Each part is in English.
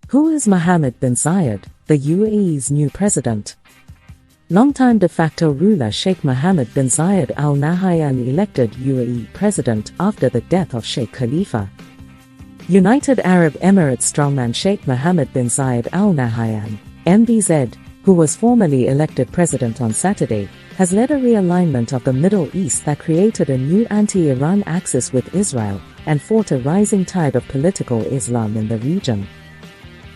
Who is Mohammed bin Zayed, the UAE's new president? Longtime de facto ruler Sheikh Mohammed bin Zayed Al Nahyan elected UAE president after the death of Sheikh Khalifa. United Arab Emirates strongman Sheikh Mohammed bin Zayed Al Nahyan, MBZ, who was formally elected president on Saturday, has led a realignment of the Middle East that created a new anti-Iran axis with Israel and fought a rising tide of political Islam in the region.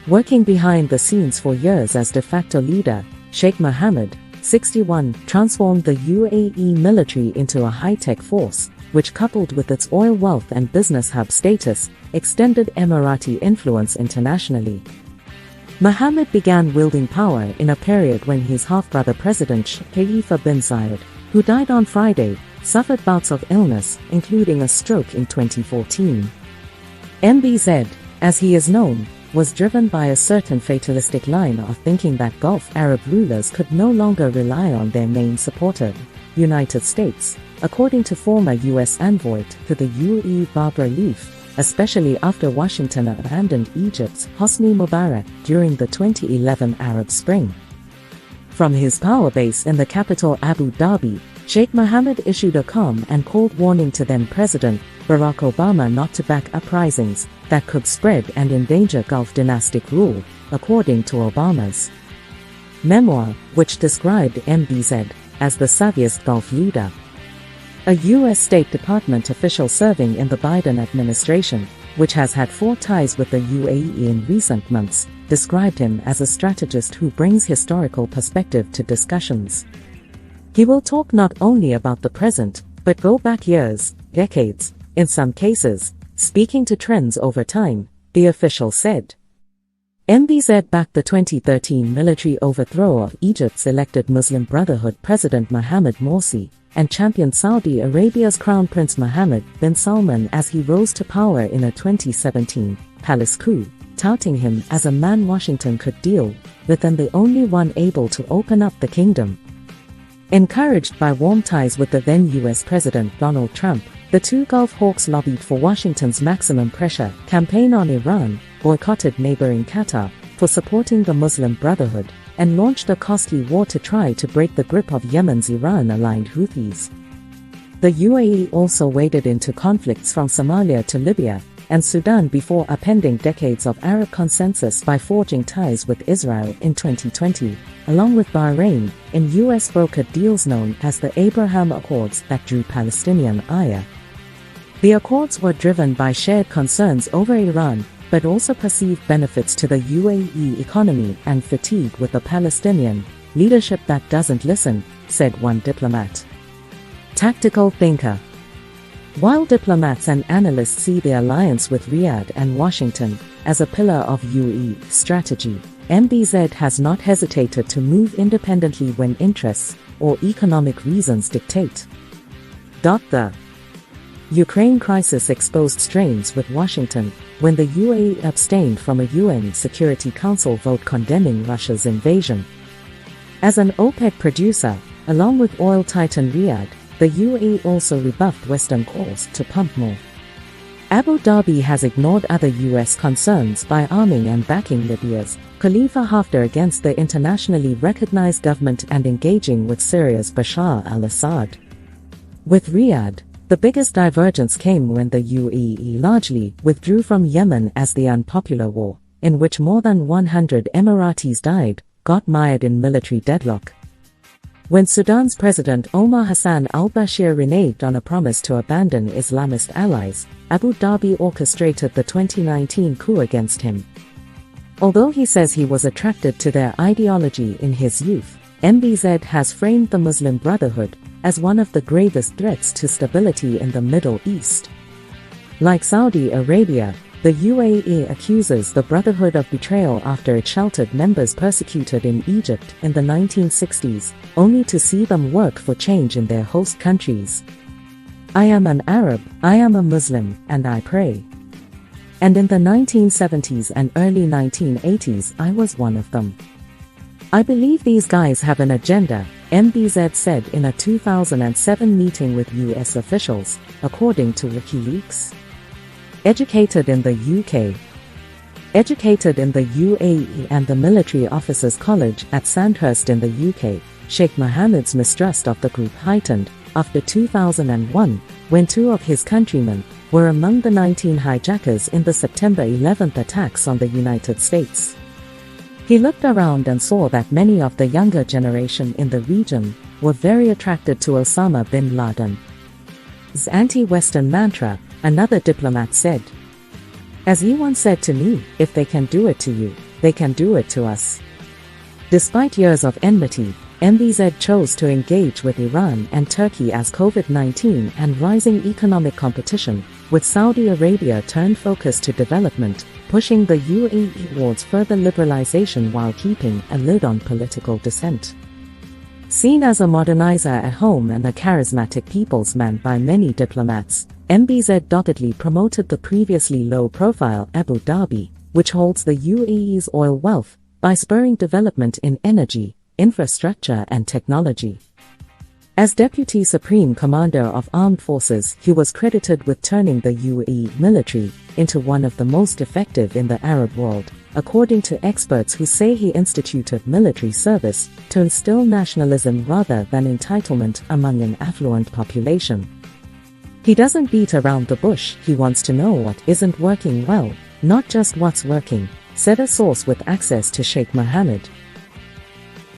Working behind the scenes for years as de facto leader, Sheikh Mohammed, 61, transformed the UAE military into a high-tech force, which coupled with its oil wealth and business hub status, extended Emirati influence internationally. Mohammed began wielding power in a period when his half-brother President Sheikh Khalifa bin Zayed, who died on Friday, suffered bouts of illness, including a stroke in 2014. MBZ, as he is known, was driven by a certain fatalistic line of thinking that Gulf Arab rulers could no longer rely on their main supporter, United States, according to former U.S. envoy to the UAE Barbara Leaf, especially after Washington abandoned Egypt's Hosni Mubarak during the 2011 Arab Spring. From his power base in the capital Abu Dhabi, Sheikh Mohammed issued a calm and cold warning to then-President Barack Obama not to back uprisings that could spread and endanger Gulf dynastic rule, according to Obama's memoir, which described MBZ as the savviest Gulf leader. A U.S. State Department official serving in the Biden administration, which has had 4 ties with the UAE in recent months, described him as a strategist who brings historical perspective to discussions. He will talk not only about the present, but go back years, decades, in some cases, speaking to trends over time, the official said. MBZ backed the 2013 military overthrow of Egypt's elected Muslim Brotherhood President Mohammed Morsi, and championed Saudi Arabia's Crown Prince Mohammed bin Salman as he rose to power in a 2017 palace coup, touting him as a man Washington could deal with and the only one able to open up the kingdom. Encouraged by warm ties with the then U.S. President Donald Trump, the two Gulf hawks lobbied for Washington's maximum pressure campaign on Iran, boycotted neighboring Qatar for supporting the Muslim Brotherhood, and launched a costly war to try to break the grip of Yemen's Iran-aligned Houthis. The UAE also waded into conflicts from Somalia to Libya and Sudan before upending decades of Arab consensus by forging ties with Israel in 2020, along with Bahrain, in U.S.-brokered deals known as the Abraham Accords that drew Palestinian ire. The accords were driven by shared concerns over Iran, but also perceived benefits to the UAE economy and fatigue with the Palestinian leadership that doesn't listen, said one diplomat. Tactical thinker. While diplomats and analysts see the alliance with Riyadh and Washington as a pillar of UAE strategy, MBZ has not hesitated to move independently when interests or economic reasons dictate. The Ukraine crisis exposed strains with Washington when the UAE abstained from a UN Security Council vote condemning Russia's invasion. As an OPEC producer, along with oil titan Riyadh, the UAE also rebuffed Western calls to pump more. Abu Dhabi has ignored other U.S. concerns by arming and backing Libya's Khalifa Haftar against the internationally recognized government and engaging with Syria's Bashar al-Assad. With Riyadh, the biggest divergence came when the UAE largely withdrew from Yemen as the unpopular war, in which more than 100 Emiratis died, got mired in military deadlock. When Sudan's President Omar Hassan al-Bashir reneged on a promise to abandon Islamist allies, Abu Dhabi orchestrated the 2019 coup against him. Although he says he was attracted to their ideology in his youth, MBZ has framed the Muslim Brotherhood as one of the gravest threats to stability in the Middle East. Like Saudi Arabia, the UAE accuses the Brotherhood of betrayal after it sheltered members persecuted in Egypt in the 1960s, only to see them work for change in their host countries. I am an Arab, I am a Muslim, and I pray. And in the 1970s and early 1980s I was one of them. I believe these guys have an agenda, MBZ said in a 2007 meeting with US officials, according to WikiLeaks. Educated in the UK, Educated in the UAE and the Military Officers College at Sandhurst in the UK, Sheikh Mohammed's mistrust of the group heightened after 2001, when two of his countrymen were among the 19 hijackers in the September 11 attacks on the United States. He looked around and saw that many of the younger generation in the region were very attracted to Osama bin Laden's anti-Western mantra, another diplomat said. As he once said to me, if they can do it to you, they can do it to us. Despite years of enmity, MBZ chose to engage with Iran and Turkey as COVID-19 and rising economic competition, with Saudi Arabia turned focus to development, pushing the UAE towards further liberalization while keeping a lid on political dissent. Seen as a modernizer at home and a charismatic people's man by many diplomats, MBZ doggedly promoted the previously low-profile Abu Dhabi, which holds the UAE's oil wealth, by spurring development in energy, infrastructure and technology. As Deputy Supreme Commander of Armed Forces, he was credited with turning the UAE military into one of the most effective in the Arab world, according to experts who say he instituted military service to instill nationalism rather than entitlement among an affluent population. He doesn't beat around the bush, he wants to know what isn't working well, not just what's working, said a source with access to Sheikh Mohammed.